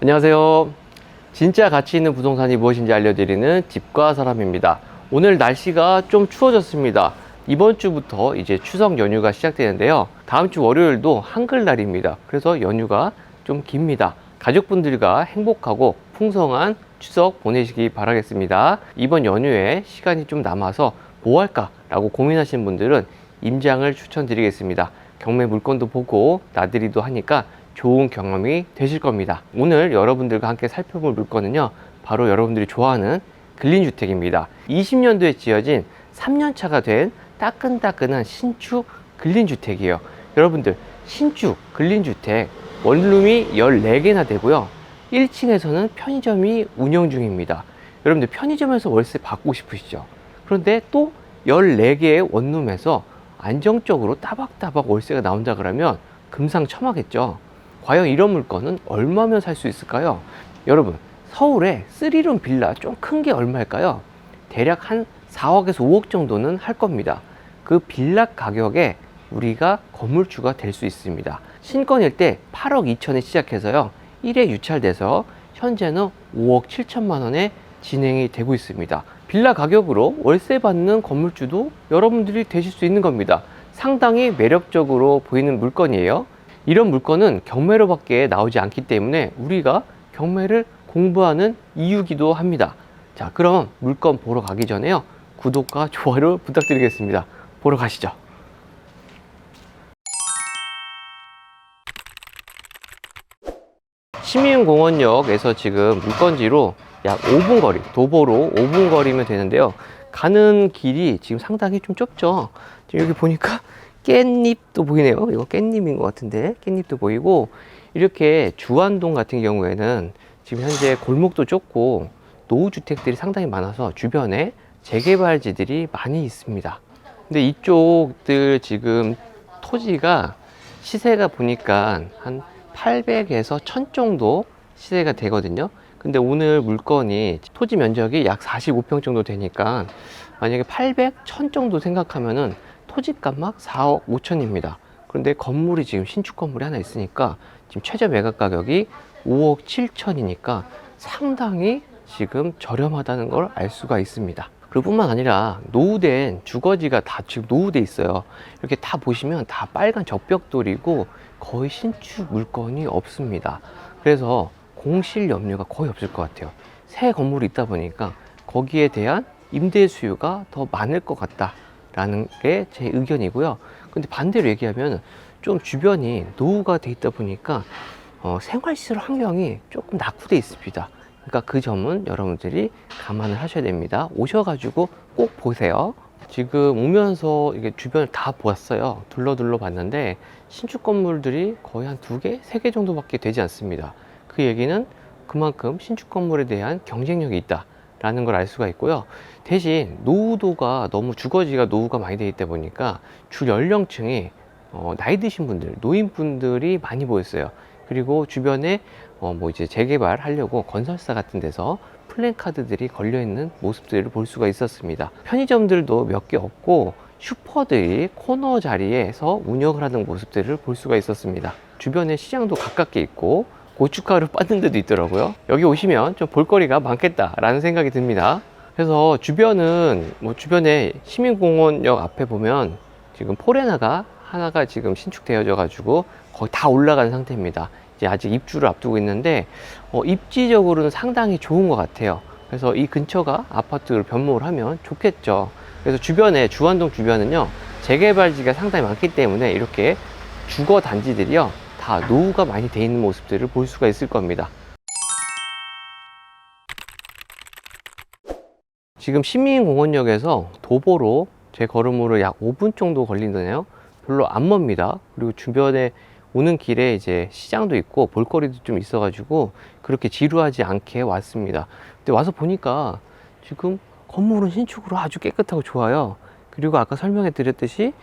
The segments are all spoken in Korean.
안녕하세요. 진짜 가치 있는 부동산이 무엇인지 알려드리는 집과 사람입니다. 오늘 날씨가 좀 추워졌습니다. 이번 주부터 이제 추석 연휴가 시작되는데요. 다음 주 월요일도 한글날입니다. 그래서 연휴가 좀 깁니다. 가족분들과 행복하고 풍성한 추석 보내시기 바라겠습니다. 이번 연휴에 시간이 좀 남아서 뭐 할까 라고 고민하시는 분들은 임장을 추천드리겠습니다. 경매 물건도 보고 나들이도 하니까 좋은 경험이 되실 겁니다. 오늘 여러분들과 함께 살펴볼 물건은요, 바로 여러분들이 좋아하는 근린주택입니다. 20년도에 지어진 3년차가 된 따끈따끈한 신축 근린주택이에요. 여러분들, 신축 근린주택 원룸이 14개나 되고요, 1층에서는 편의점이 운영 중입니다. 여러분들 편의점에서 월세 받고 싶으시죠? 그런데 또 14개의 원룸에서 안정적으로 따박따박 월세가 나온다 그러면 금상첨화겠죠. 과연 이런 물건은 얼마면 살 수 있을까요? 여러분, 서울에 3룸 빌라 좀 큰 게 얼마일까요? 대략 한 4억에서 5억 정도는 할 겁니다. 그 빌라 가격에 우리가 건물주가 될 수 있습니다. 신건일 때 8억 2천에 시작해서요, 1회 유찰돼서 현재는 5억 7천만 원에 진행이 되고 있습니다. 빌라 가격으로 월세 받는 건물주도 여러분들이 되실 수 있는 겁니다. 상당히 매력적으로 보이는 물건이에요. 이런 물건은 경매로밖에 나오지 않기 때문에 우리가 경매를 공부하는 이유기도 합니다. 자, 그럼 물건 보러 가기 전에요, 구독과 좋아요를 부탁드리겠습니다. 보러 가시죠. 시민공원역에서 지금 물건지로 약 5분 거리, 도보로 5분 거리면 되는데요. 가는 길이 지금 상당히 좀 좁죠. 지금 여기 보니까 깻잎도 보이네요. 이거 깻잎인 것 같은데, 깻잎도 보이고, 이렇게 주안동 같은 경우에는 지금 현재 골목도 좁고 노후주택들이 상당히 많아서 주변에 재개발지들이 많이 있습니다. 근데 이쪽들 지금 토지가 시세가 보니까 한 800에서 1000 정도 시세가 되거든요. 근데 오늘 물건이 토지 면적이 약 45평 정도 되니까 만약에 800, 1000 정도 생각하면은 토지값만 4억 5천입니다. 그런데 건물이 지금 신축 건물이 하나 있으니까 지금 최저 매각 가격이 5억 7천이니까 상당히 지금 저렴하다는 걸 알 수가 있습니다. 그리고 뿐만 아니라 노후된 주거지가 다 지금 노후돼 있어요. 이렇게 다 보시면 다 빨간 적벽돌이고 거의 신축 물건이 없습니다. 그래서 공실 염려가 거의 없을 것 같아요. 새 건물이 있다 보니까 거기에 대한 임대 수요가 더 많을 것 같다라는 게 제 의견이고요. 근데 반대로 얘기하면 좀 주변이 노후가 돼 있다 보니까 생활시설 환경이 조금 낙후돼 있습니다. 그러니까 그 점은 여러분들이 감안을 하셔야 됩니다. 오셔가지고 꼭 보세요. 지금 오면서 이게 주변을 다 보았어요. 둘러 봤는데 신축 건물들이 거의 한 2개, 3개 정도밖에 되지 않습니다. 그 얘기는 그만큼 신축 건물에 대한 경쟁력이 있다라는 걸 알 수가 있고요. 대신 노후도가 너무 주거지가 노후가 많이 되어 있다 보니까 주 연령층이 나이 드신 분들, 노인분들이 많이 보였어요. 그리고 주변에 뭐 이제 재개발 하려고 건설사 같은 데서 플랜카드들이 걸려 있는 모습들을 볼 수가 있었습니다. 편의점들도 몇 개 없고 슈퍼들이 코너 자리에서 운영을 하는 모습들을 볼 수가 있었습니다. 주변에 시장도 가깝게 있고 고춧가루 빠는 데도 있더라고요. 여기 오시면 좀 볼거리가 많겠다라는 생각이 듭니다. 그래서 주변은 뭐 주변에 시민공원역 앞에 보면 지금 포레나가 하나가 지금 신축되어져 가지고 거의 다 올라간 상태입니다. 이제 아직 입주를 앞두고 있는데 입지적으로는 상당히 좋은 것 같아요. 그래서 이 근처가 아파트를 변모를 하면 좋겠죠. 그래서 주변에 주안동 주변은요, 재개발지가 상당히 많기 때문에 이렇게 주거 단지들이요 다 노후가 많이 돼 있는 모습들을 볼 수가 있을 겁니다. 지금 시민공원역에서 도보로 제 걸음으로 약 5분 정도 걸리네요. 별로 안 멉니다. 그리고 주변에 오는 길에 이제 시장도 있고 볼거리도 좀 있어가지고 그렇게 지루하지 않게 왔습니다. 근데 와서 보니까 지금 건물은 신축으로 아주 깨끗하고 좋아요. 그리고 아까 설명해 드렸듯이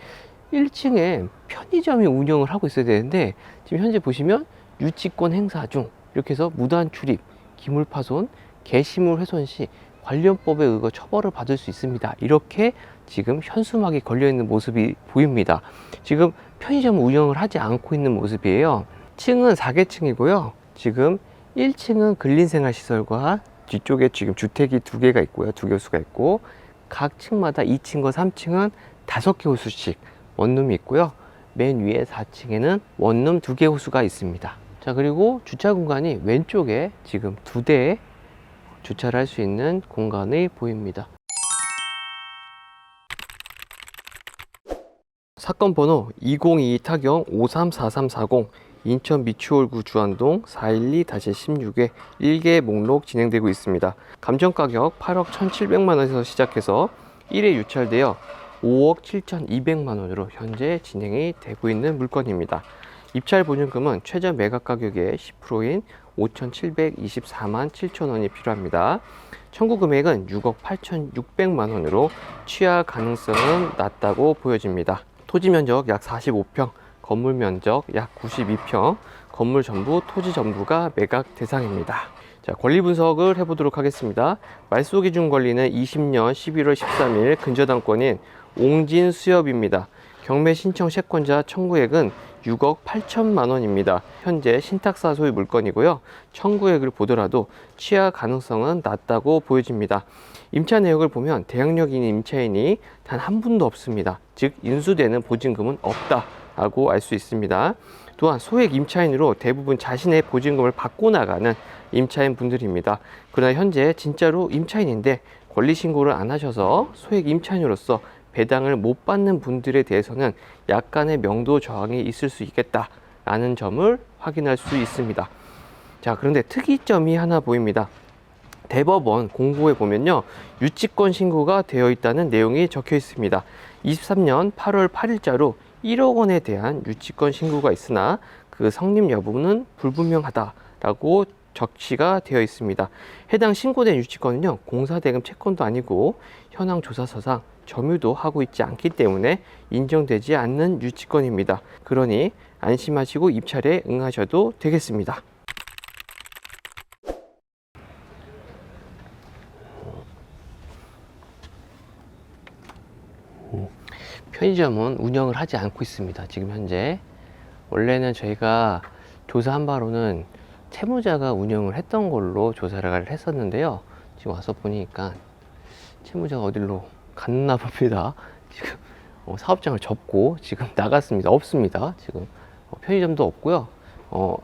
1층에 편의점이 운영을 하고 있어야 되는데 지금 현재 보시면 유치권 행사 중 이렇게 해서 무단 출입, 기물 파손, 게시물 훼손 시 관련법에 의거 처벌을 받을 수 있습니다. 이렇게 지금 현수막이 걸려 있는 모습이 보입니다. 지금 편의점 운영을 하지 않고 있는 모습이에요. 층은 4개층이고요. 지금 1층은 근린생활시설과 뒤쪽에 지금 주택이 2개가 있고요. 2개 호수가 있고, 각 층마다 2층과 3층은 5개 호수씩 원룸이 있고요. 맨 위에 4층에는 원룸 2개 호수가 있습니다. 자, 그리고 주차 공간이 왼쪽에 지금 2대 주차를 할 수 있는 공간이 보입니다. 사건 번호 2022 타경 534340 인천 미추홀구 주안동 412-16에 1개 목록 진행되고 있습니다. 감정가격 8억 1,700만 원에서 시작해서 1회 유찰되어 5억 7,200만 원으로 현재 진행이 되고 있는 물건입니다. 입찰 보증금은 최저 매각 가격의 10%인 5,724만 7천 원이 필요합니다. 청구 금액은 6억 8,600만 원으로 취하 가능성은 낮다고 보여집니다. 토지 면적 약 45평, 건물 면적 약 92평, 건물 전부, 토지 전부가 매각 대상입니다. 자, 권리 분석을 해보도록 하겠습니다. 말소 기준 권리는 20년 11월 13일 근저당권인 옹진수협입니다. 경매 신청 채권자 청구액은 6억 8천만 원입니다. 현재 신탁사 소유 물건이고요. 청구액을 보더라도 취하 가능성은 낮다고 보여집니다. 임차 내역을 보면 대항력 있는 임차인이 단 한 분도 없습니다. 즉 인수되는 보증금은 없다라고 알 수 있습니다. 또한 소액 임차인으로 대부분 자신의 보증금을 받고 나가는 임차인 분들입니다. 그러나 현재 진짜로 임차인인데 권리 신고를 안 하셔서 소액 임차인으로서 배당을 못 받는 분들에 대해서는 약간의 명도 저항이 있을 수 있겠다라는 점을 확인할 수 있습니다. 자, 그런데 특이점이 하나 보입니다. 대법원 공고에 보면요, 유치권 신고가 되어 있다는 내용이 적혀 있습니다. 23년 8월 8일자로 1억 원에 대한 유치권 신고가 있으나 그 성립 여부는 불분명하다라고 적시가 되어 있습니다. 해당 신고된 유치권은요, 공사대금 채권도 아니고 현황 조사서상 점유도 하고 있지 않기 때문에 인정되지 않는 유치권입니다. 그러니 안심하시고 입찰에 응하셔도 되겠습니다. 편의점은 운영을 하지 않고 있습니다. 지금 현재. 원래는 저희가 조사한 바로는 채무자가 운영을 했던 걸로 조사를 했었는데요. 지금 와서 보니까 채무자가 어디로 갔나 봅니다. 지금 사업장을 접고 지금 나갔습니다. 없습니다. 지금 편의점도 없고요.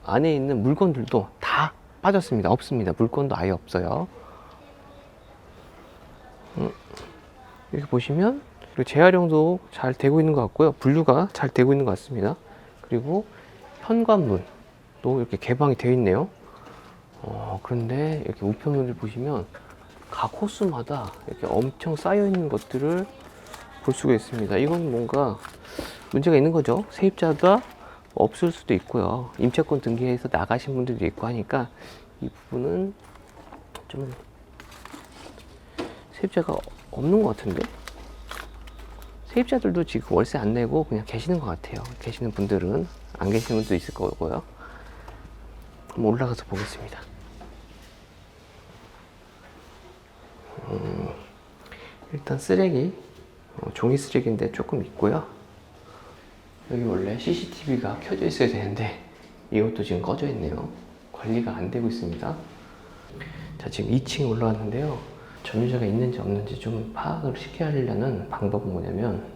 안에 있는 물건들도 다 빠졌습니다. 없습니다. 물건도 아예 없어요. 이렇게 보시면 그리고 재활용도 잘 되고 있는 것 같고요. 분류가 잘 되고 있는 것 같습니다. 그리고 현관문도 이렇게 개방이 되어 있네요. 그런데 이렇게 우편물을 보시면 각 호수마다 이렇게 엄청 쌓여 있는 것들을 볼 수가 있습니다. 이건 뭔가 문제가 있는 거죠. 세입자가 없을 수도 있고요. 임차권 등기해서 나가신 분들도 있고 하니까 이 부분은 좀 세입자가 없는 것 같은데? 세입자들도 지금 월세 안 내고 그냥 계시는 것 같아요. 계시는 분들은, 안 계시는 분도 있을 거고요. 한번 올라가서 보겠습니다. 일단 쓰레기, 종이 쓰레기인데 조금 있고요. 여기 원래 CCTV가 켜져 있어야 되는데 이것도 지금 꺼져 있네요. 관리가 안 되고 있습니다. 자, 지금 2층에 올라왔는데요. 점유자가 있는지 없는지 좀 파악을 쉽게 하려는 방법은 뭐냐면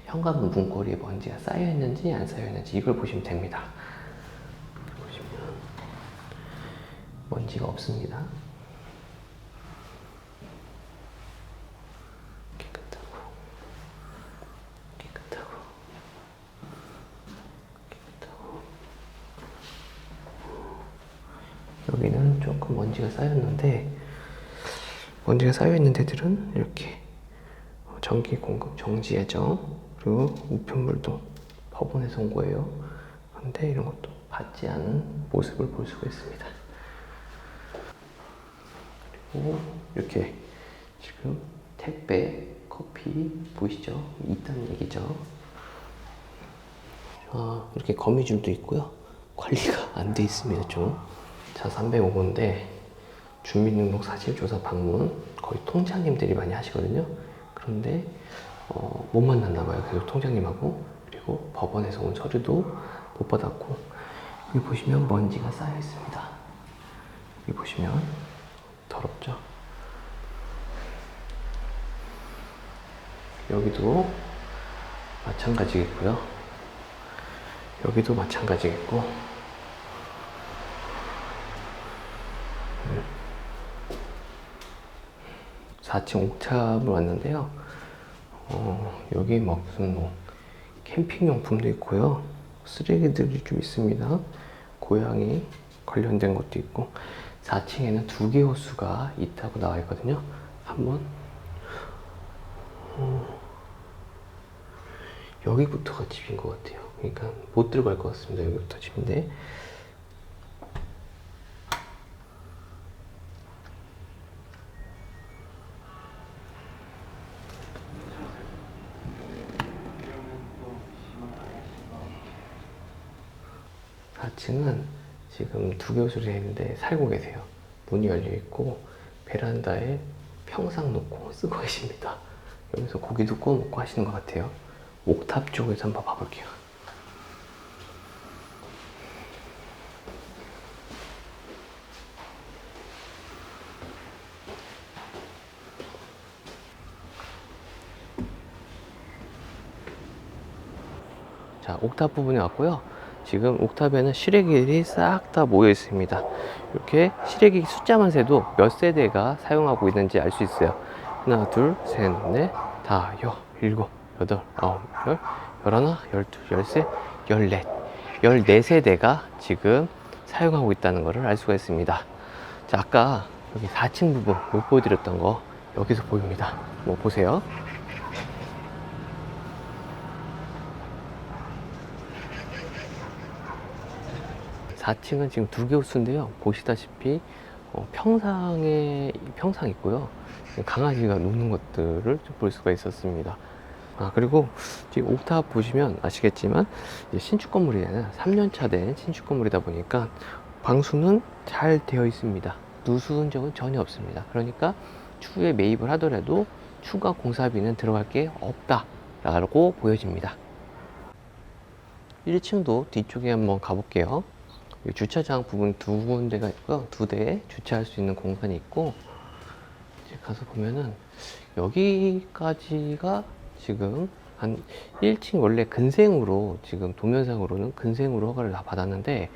현관문 문고리에 먼지가 쌓여 있는지 안 쌓여 있는지 이걸 보시면 됩니다. 보시면 먼지가 없습니다. 여기는 조금 먼지가 쌓였는데, 먼지가 쌓여있는 데들은 이렇게 전기 공급 정지 예정, 그리고 우편물도 법원에서 온 거예요. 그런데 이런 것도 받지 않은 모습을 볼 수가 있습니다. 그리고 이렇게 지금 택배, 커피 보이시죠? 있다는 얘기죠. 이렇게 거미줄도 있고요. 관리가 안 돼 있습니다, 좀. 자, 305호인데 주민등록 사실 조사 방문 거의 통장님들이 많이 하시거든요. 그런데 못 만났나 봐요. 계속 통장님하고. 그리고 법원에서 온 서류도 못 받았고, 여기 보시면 먼지가 쌓여 있습니다. 여기 보시면 더럽죠? 여기도 마찬가지겠고요. 여기도 마찬가지겠고, 4층 옥탑을 왔는데요. 여기 무슨 캠핑 용품도 있고요. 쓰레기들이 좀 있습니다. 고양이 관련된 것도 있고, 4층에는 2개 호수가 있다고 나와 있거든요. 한번 여기부터가 집인 것 같아요. 그러니까 못 들어갈 것 같습니다. 여기부터 집인데, 4층은 지금 2개 호수로 되어 있는데 살고 계세요. 문이 열려 있고 베란다에 평상 놓고 쓰고 계십니다. 여기서 고기도 구워 먹고 하시는 것 같아요. 옥탑 쪽에서 한번 봐볼게요. 자, 옥탑 부분에 왔고요. 지금 옥탑에는 실외기들이 싹 다 모여 있습니다. 이렇게 실외기 숫자만 세도 몇 세대가 사용하고 있는지 알 수 있어요. 하나, 둘, 셋, 넷, 다, 여, 일곱, 여덟, 아홉, 열, 열하나, 열둘, 열셋, 열넷, 14세대가 지금 사용하고 있다는 것을 알 수가 있습니다. 자, 아까 여기 4층 부분 못 보여드렸던 거 여기서 보입니다. 뭐 보세요. 4층은 지금 2개 호수인데요. 보시다시피 평상 있고요. 강아지가 노는 것들을 좀 볼 수가 있었습니다. 그리고 지금 옥탑 보시면 아시겠지만 이제 신축 건물이잖아요. 3년차 된 신축 건물이다 보니까 방수는 잘 되어 있습니다. 누수 흔적은 전혀 없습니다. 그러니까 추후에 매입을 하더라도 추가 공사비는 들어갈 게 없다라고 보여집니다. 1층도 뒤쪽에 한번 가볼게요. 주차장 부분 2군데가 있고요. 2대에 주차할 수 있는 공간이 있고, 이제 가서 보면은 여기까지가 지금 한 1층 원래 근생으로 지금 도면상으로는 근생으로 허가를 다 받았는데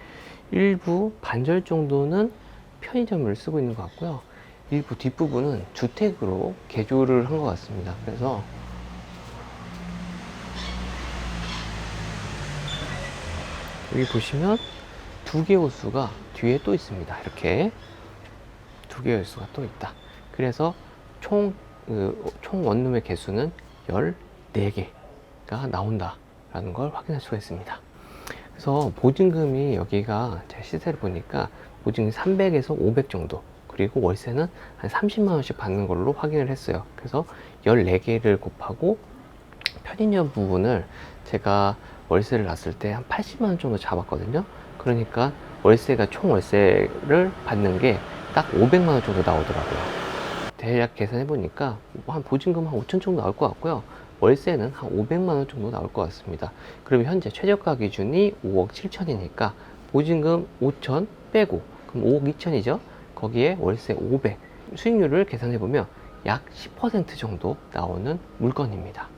일부 반절 정도는 편의점을 쓰고 있는 것 같고요. 일부 뒷부분은 주택으로 개조를 한 것 같습니다. 그래서 여기 보시면 2개 호수가 뒤에 또 있습니다. 이렇게 2개 호수가 또 있다. 그래서 총 원룸의 개수는 14개가 나온다라는 걸 확인할 수가 있습니다. 그래서 보증금이 여기가 제 시세를 보니까 보증금 300에서 500 정도, 그리고 월세는 한 30만 원씩 받는 걸로 확인을 했어요. 그래서 14개를 곱하고 편의점 부분을 제가 월세를 놨을 때 한 80만 원 정도 잡았거든요. 그러니까 월세가 총 월세를 받는 게 딱 500만 원 정도 나오더라고요. 대략 계산해 보니까 한 보증금 한 5천 정도 나올 것 같고요. 월세는 한 500만 원 정도 나올 것 같습니다. 그러면 현재 최저가 기준이 5억 7천이니까 보증금 5천 빼고 그럼 5억 2천이죠. 거기에 월세 500, 수익률을 계산해 보면 약 10% 정도 나오는 물건입니다.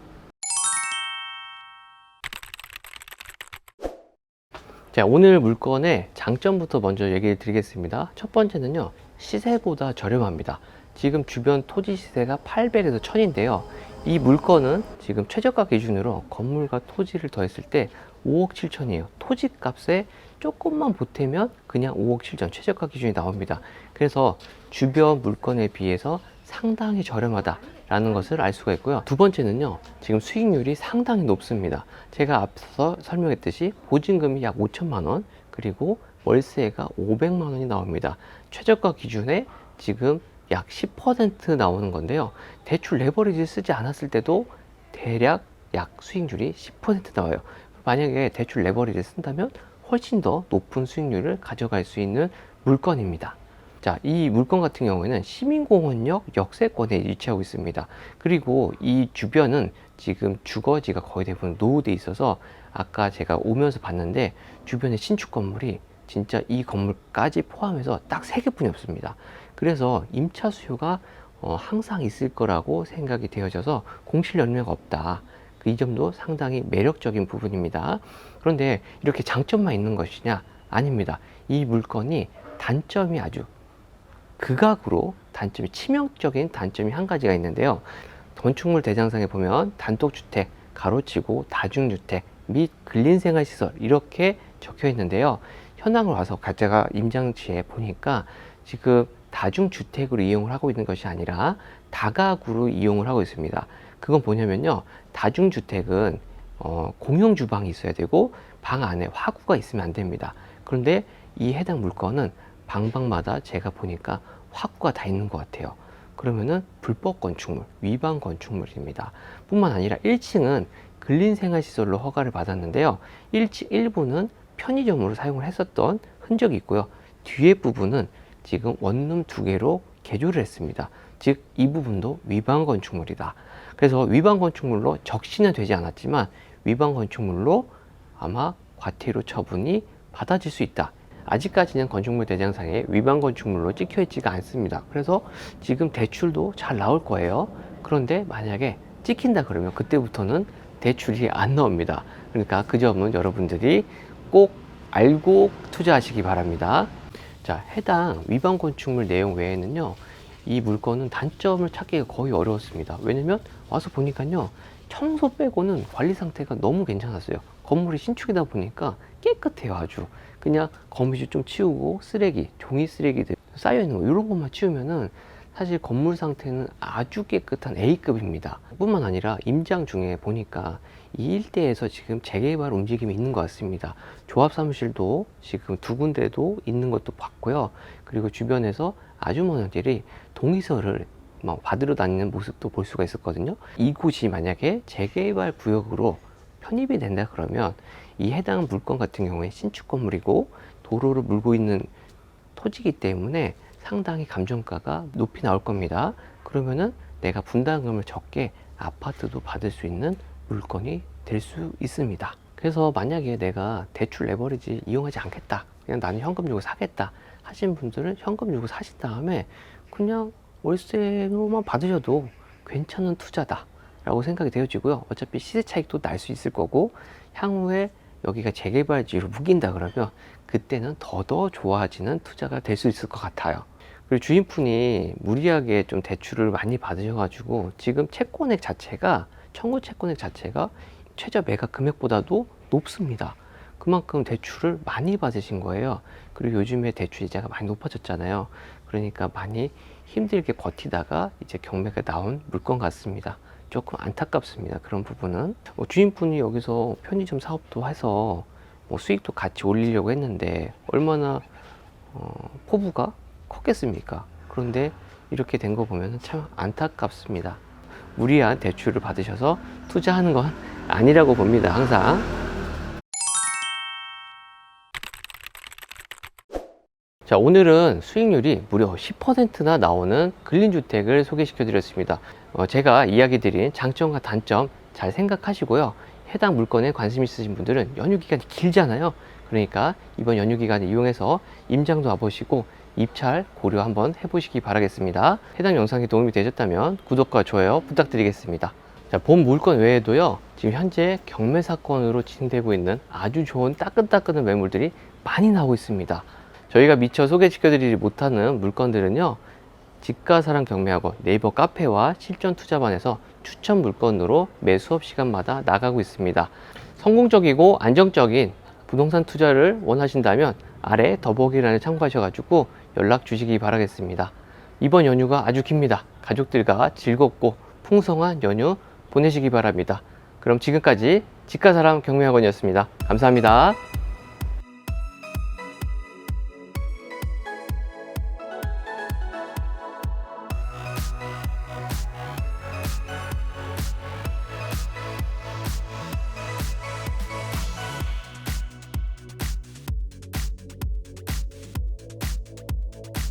자, 오늘 물건의 장점부터 먼저 얘기를 드리겠습니다. 첫 번째는요, 시세보다 저렴합니다. 지금 주변 토지 시세가 800에서 1000인데요. 이 물건은 지금 최저가 기준으로 건물과 토지를 더했을 때 5억 7천이에요. 토지 값에 조금만 보태면 그냥 5억 7천 최저가 기준이 나옵니다. 그래서 주변 물건에 비해서 상당히 저렴하다라는 것을 알 수가 있고요. 두 번째는요, 지금 수익률이 상당히 높습니다. 제가 앞서 설명했듯이 보증금이 약 5천만 원, 그리고 월세가 500만 원이 나옵니다. 최저가 기준에 지금 약 10% 나오는 건데요. 대출 레버리지 쓰지 않았을 때도 대략 약 수익률이 10% 나와요. 만약에 대출 레버리지 쓴다면 훨씬 더 높은 수익률을 가져갈 수 있는 물건입니다. 자, 이 물건 같은 경우에는 시민공원역 역세권에 위치하고 있습니다. 그리고 이 주변은 지금 주거지가 거의 대부분 노후돼 있어서 아까 제가 오면서 봤는데 주변에 신축 건물이 진짜 이 건물까지 포함해서 딱 3개뿐이 없습니다. 그래서 임차 수요가 항상 있을 거라고 생각이 되어져서 공실 연료가 없다. 이 점도 상당히 매력적인 부분입니다. 그런데 이렇게 장점만 있는 것이냐? 아닙니다. 이 물건이 단점이 아주 극악으로 단점이 치명적인 단점이 한 가지가 있는데요. 건축물 대장상에 보면 단독주택, 가로치고 다중주택 및 근린생활시설 이렇게 적혀 있는데요. 현황을 와서 제가 임장치에 보니까 지금 다중주택으로 이용을 하고 있는 것이 아니라 다가구로 이용을 하고 있습니다. 그건 뭐냐면요. 다중주택은 공용 주방이 있어야 되고 방 안에 화구가 있으면 안 됩니다. 그런데 이 해당 물건은 방마다 제가 보니까 화구가 다 있는 것 같아요. 그러면은 불법 건축물, 위반 건축물입니다. 뿐만 아니라 1층은 근린생활시설로 허가를 받았는데요. 1층 일부는 편의점으로 사용을 했었던 흔적이 있고요. 뒤에 부분은 지금 원룸 2개로 개조를 했습니다. 즉 이 부분도 위반 건축물이다. 그래서 위반 건축물로 적시는 되지 않았지만 위반 건축물로 아마 과태료 처분이 받아질 수 있다. 아직까지는 건축물 대장상에 위반 건축물로 찍혀 있지가 않습니다. 그래서 지금 대출도 잘 나올 거예요. 그런데 만약에 찍힌다 그러면 그때부터는 대출이 안 나옵니다. 그러니까 그 점은 여러분들이 꼭 알고 투자하시기 바랍니다. 자, 해당 위반 건축물 내용 외에는요, 이 물건은 단점을 찾기가 거의 어려웠습니다. 왜냐면 와서 보니까요, 청소 빼고는 관리 상태가 너무 괜찮았어요. 건물이 신축이다 보니까 깨끗해요. 아주 그냥 거미줄 좀 치우고 쓰레기, 종이 쓰레기들 쌓여있는 거 이런 것만 치우면은 사실 건물 상태는 아주 깨끗한 A급입니다. 뿐만 아니라 임장 중에 보니까 이 일대에서 지금 재개발 움직임이 있는 것 같습니다. 조합사무실도 지금 2군데도 있는 것도 봤고요. 그리고 주변에서 아주머니들이 동의서를 막 받으러 다니는 모습도 볼 수가 있었거든요. 이곳이 만약에 재개발 구역으로 편입이 된다 그러면 이 해당 물건 같은 경우에 신축 건물이고 도로를 물고 있는 토지이기 때문에 상당히 감정가가 높이 나올 겁니다. 그러면은 내가 분담금을 적게 아파트도 받을 수 있는 물건이 될 수 있습니다. 그래서 만약에 내가 대출 레버리지 이용하지 않겠다, 그냥 나는 현금 주고 사겠다 하신 분들은 현금 주고 사신 다음에 그냥 월세로만 받으셔도 괜찮은 투자다 라고 생각이 되어지고요. 어차피 시세 차익도 날 수 있을 거고 향후에 여기가 재개발지로 묶인다 그러면 그때는 더더 좋아지는 투자가 될 수 있을 것 같아요. 그리고 주인분이 무리하게 좀 대출을 많이 받으셔가지고 지금 채권액 자체가, 청구 채권액 자체가 최저 매각 금액보다도 높습니다. 그만큼 대출을 많이 받으신 거예요. 그리고 요즘에 대출 이자가 많이 높아졌잖아요. 그러니까 많이 힘들게 버티다가 이제 경매가 나온 물건 같습니다. 조금 안타깝습니다. 그런 부분은 주인분이 여기서 편의점 사업도 해서 수익도 같이 올리려고 했는데 얼마나 포부가 컸겠습니까? 그런데 이렇게 된 거 보면 참 안타깝습니다. 무리한 대출을 받으셔서 투자하는 건 아니라고 봅니다. 항상. 자, 오늘은 수익률이 무려 10%나 나오는 근린주택을 소개시켜 드렸습니다. 제가 이야기 드린 장점과 단점 잘 생각하시고요. 해당 물건에 관심 있으신 분들은 연휴 기간이 길잖아요. 그러니까 이번 연휴 기간을 이용해서 임장도 와보시고 입찰 고려 한번 해보시기 바라겠습니다. 해당 영상이 도움이 되셨다면 구독과 좋아요 부탁드리겠습니다. 자, 본 물건 외에도요, 지금 현재 경매 사건으로 진행되고 있는 아주 좋은 따끈따끈한 매물들이 많이 나오고 있습니다. 저희가 미처 소개시켜드리지 못하는 물건들은요, 집가사랑 경매학원 네이버 카페와 실전투자반에서 추천 물건으로 매 수업 시간마다 나가고 있습니다. 성공적이고 안정적인 부동산 투자를 원하신다면 아래 더보기란에 참고하셔가지고 연락 주시기 바라겠습니다. 이번 연휴가 아주 깁니다. 가족들과 즐겁고 풍성한 연휴 보내시기 바랍니다. 그럼 지금까지 집가사랑 경매학원이었습니다. 감사합니다.